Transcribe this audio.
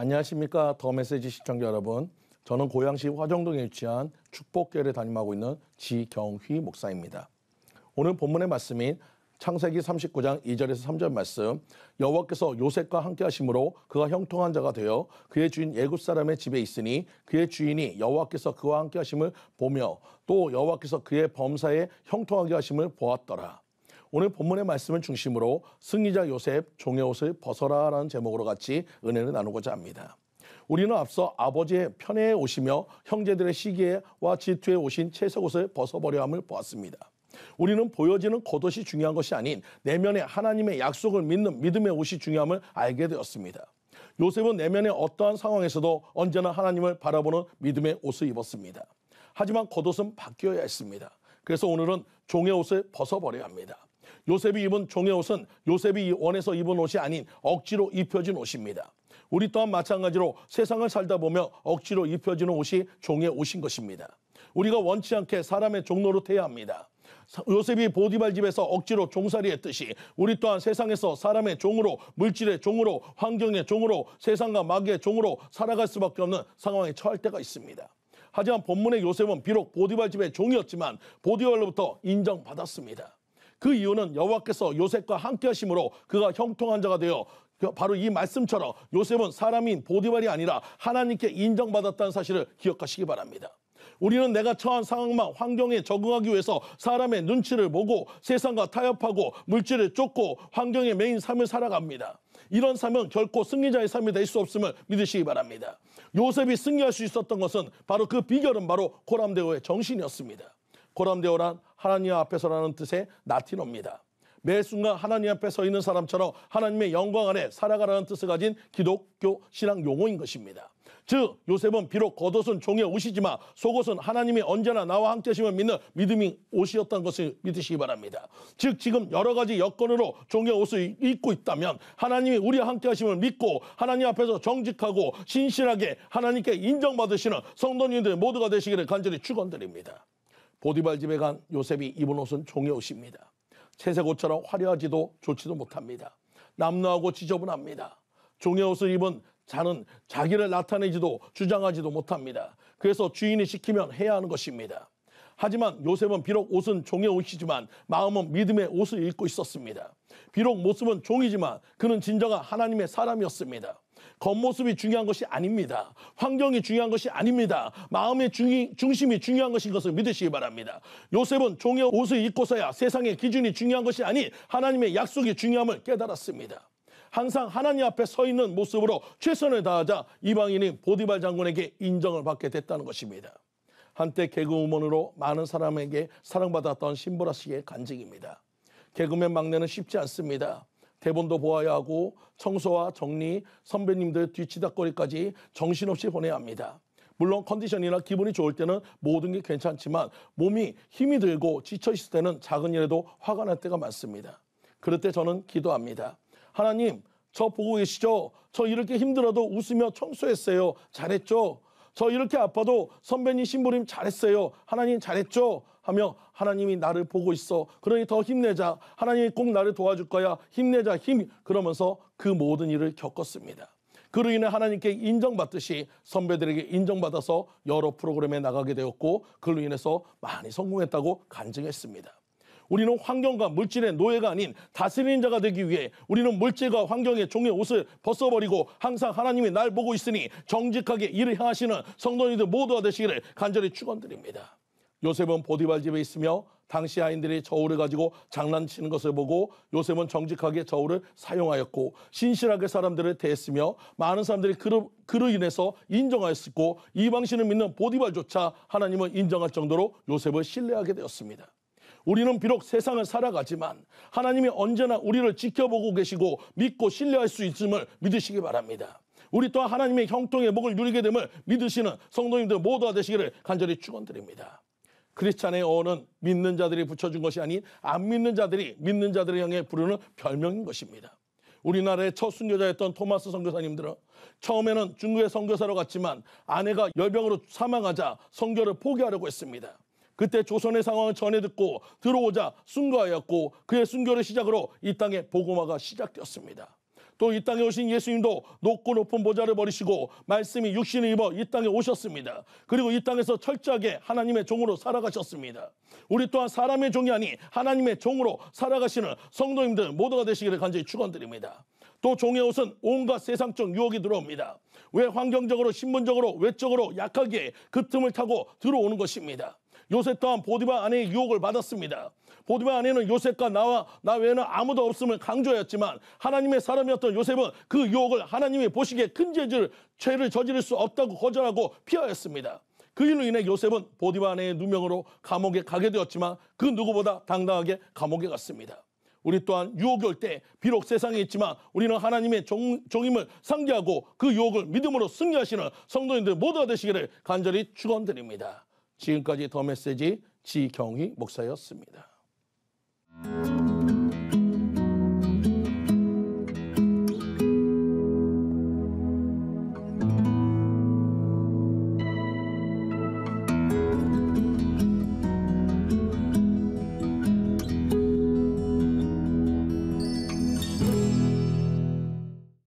안녕하십니까. 더 메시지 시청자 여러분. 저는 고양시 화정동에 위치한 축복교회를 담임하고 있는 지경휘 목사입니다. 오늘 본문의 말씀인 창세기 39장 2절에서 3절 말씀, 여호와께서 요셉과 함께 하심으로 그가 형통한 자가 되어 그의 주인 애굽 사람의 집에 있으니 그의 주인이 여호와께서 그와 함께 하심을 보며 또 여호와께서 그의 범사에 형통하게 하심을 보았더라. 오늘 본문의 말씀을 중심으로 승리자 요셉 종의 옷을 벗어라라는 제목으로 같이 은혜를 나누고자 합니다. 우리는 앞서 아버지의 편애에 오시며 형제들의 시기와 질투에 오신 채색옷을 벗어버려 함을 보았습니다. 우리는 보여지는 겉옷이 중요한 것이 아닌 내면의 하나님의 약속을 믿는 믿음의 옷이 중요함을 알게 되었습니다. 요셉은 내면의 어떠한 상황에서도 언제나 하나님을 바라보는 믿음의 옷을 입었습니다. 하지만 겉옷은 바뀌어야 했습니다. 그래서 오늘은 종의 옷을 벗어버려야 합니다. 요셉이 입은 종의 옷은 요셉이 원해서 입은 옷이 아닌 억지로 입혀진 옷입니다. 우리 또한 마찬가지로 세상을 살다 보면 억지로 입혀지는 옷이 종의 옷인 것입니다. 우리가 원치 않게 사람의 종노릇해야 합니다. 요셉이 보디발 집에서 억지로 종살이했듯이 우리 또한 세상에서 사람의 종으로, 물질의 종으로, 환경의 종으로, 세상과 마귀의 종으로 살아갈 수밖에 없는 상황에 처할 때가 있습니다. 하지만 본문의 요셉은 비록 보디발 집의 종이었지만 보디발로부터 인정받았습니다. 그 이유는 여호와께서 요셉과 함께 하심으로 그가 형통한 자가 되어 바로 이 말씀처럼 요셉은 사람인 보디발이 아니라 하나님께 인정받았다는 사실을 기억하시기 바랍니다. 우리는 내가 처한 상황만 환경에 적응하기 위해서 사람의 눈치를 보고 세상과 타협하고 물질을 쫓고 환경에 매인 삶을 살아갑니다. 이런 삶은 결코 승리자의 삶이 될 수 없음을 믿으시기 바랍니다. 요셉이 승리할 수 있었던 것은 바로 그 비결은 바로 고람데오의 정신이었습니다. 고람데오란 하나님 앞에서라는 뜻의 라틴어입니다. 매 순간 하나님 앞에 서 있는 사람처럼 하나님의 영광 안에 살아가라는 뜻을 가진 기독교 신앙 용어인 것입니다. 즉 요셉은 비록 겉옷은 종의 옷이지만 속옷은 하나님이 언제나 나와 함께 하심을 믿는 믿음의 옷이었다는 것을 믿으시기 바랍니다. 즉 지금 여러 가지 여건으로 종의 옷을 입고 있다면 하나님이 우리와 함께 하심을 믿고 하나님 앞에서 정직하고 신실하게 하나님께 인정받으시는 성도님들 모두가 되시기를 간절히 축원드립니다. 보디발 집에 간 요셉이 입은 옷은 종의 옷입니다. 채색 옷처럼 화려하지도 좋지도 못합니다. 남루하고 지저분합니다. 종의 옷을 입은 자는 자기를 나타내지도 주장하지도 못합니다. 그래서 주인이 시키면 해야 하는 것입니다. 하지만 요셉은 비록 옷은 종의 옷이지만 마음은 믿음의 옷을 입고 있었습니다. 비록 모습은 종이지만 그는 진정한 하나님의 사람이었습니다. 겉모습이 중요한 것이 아닙니다. 환경이 중요한 것이 아닙니다. 마음의 중심이 중요한 것인 것을 믿으시기 바랍니다. 요셉은 종의 옷을 입고서야 세상의 기준이 중요한 것이 아닌 하나님의 약속이 중요함을 깨달았습니다. 항상 하나님 앞에 서 있는 모습으로 최선을 다하자 이방인인 보디발 장군에게 인정을 받게 됐다는 것입니다. 한때 개그우먼으로 많은 사람에게 사랑받았던 신보라 씨의 간증입니다. 개그맨 막내는 쉽지 않습니다. 대본도 보아야 하고 청소와 정리, 선배님들 뒤치다거리까지 정신없이 보내야 합니다. 물론 컨디션이나 기분이 좋을 때는 모든 게 괜찮지만 몸이 힘이 들고 지쳐있을 때는 작은 일에도 화가 날 때가 많습니다. 그럴 때 저는 기도합니다. 하나님, 저 보고 계시죠? 저 이렇게 힘들어도 웃으며 청소했어요. 잘했죠? 저 이렇게 아파도 선배님 신부님 잘했어요. 하나님 잘했죠? 하며 하나님이 나를 보고 있어. 그러니 더 힘내자. 하나님이 꼭 나를 도와줄 거야. 힘내자 힘. 그러면서 그 모든 일을 겪었습니다. 그로 인해 하나님께 인정받듯이 선배들에게 인정받아서 여러 프로그램에 나가게 되었고 그로 인해서 많이 성공했다고 간증했습니다. 우리는 환경과 물질의 노예가 아닌 다스리는 자가 되기 위해 우리는 물질과 환경의 종의 옷을 벗어버리고 항상 하나님이 날 보고 있으니 정직하게 일을 향하시는 성도님들 모두가 되시기를 간절히 축원드립니다. 요셉은 보디발 집에 있으며 당시 아이들이 저울을 가지고 장난치는 것을 보고 요셉은 정직하게 저울을 사용하였고 신실하게 사람들을 대했으며 많은 사람들이 그로 인해서 인정하였고 이방신을 믿는 보디발조차 하나님을 인정할 정도로 요셉을 신뢰하게 되었습니다. 우리는 비록 세상을 살아가지만 하나님이 언제나 우리를 지켜보고 계시고 믿고 신뢰할 수 있음을 믿으시기 바랍니다. 우리 또한 하나님의 형통의 복을 누리게 됨을 믿으시는 성도님들 모두가 되시기를 간절히 축원드립니다. 크리스찬의 어는 믿는 자들이 붙여준 것이 아닌 안 믿는 자들이 믿는 자들을 향해 부르는 별명인 것입니다. 우리나라의 첫 순교자였던 토마스 선교사님들은 처음에는 중국의 선교사로 갔지만 아내가 열병으로 사망하자 선교를 포기하려고 했습니다. 그때 조선의 상황을 전해 듣고 들어오자 순교하였고 그의 순교를 시작으로 이 땅에 복음화가 시작되었습니다. 또 이 땅에 오신 예수님도 높고 높은 보좌를 버리시고 말씀이 육신을 입어 이 땅에 오셨습니다. 그리고 이 땅에서 철저하게 하나님의 종으로 살아가셨습니다. 우리 또한 사람의 종이 아닌 하나님의 종으로 살아가시는 성도님들 모두가 되시기를 간절히 축원드립니다. 또 종의 옷은 온갖 세상적 유혹이 들어옵니다. 왜 환경적으로 신분적으로 외적으로 약하게 그 틈을 타고 들어오는 것입니다. 요셉 또한 보디발 아내의 유혹을 받았습니다. 보디발 아내는 요셉과 나 외에는 아무도 없음을 강조하였지만 하나님의 사람이었던 요셉은 그 유혹을 하나님이 보시기에 큰 죄를 저지를 수 없다고 거절하고 피하였습니다. 그 일로 인해 요셉은 보디발 아내의 누명으로 감옥에 가게 되었지만 그 누구보다 당당하게 감옥에 갔습니다. 우리 또한 유혹이 올 때 비록 세상에 있지만 우리는 하나님의 종임을 상기하고 그 유혹을 믿음으로 승리하시는 성도님들 모두가 되시기를 간절히 축원드립니다. 지금까지 더 메시지 지경휘 목사였습니다.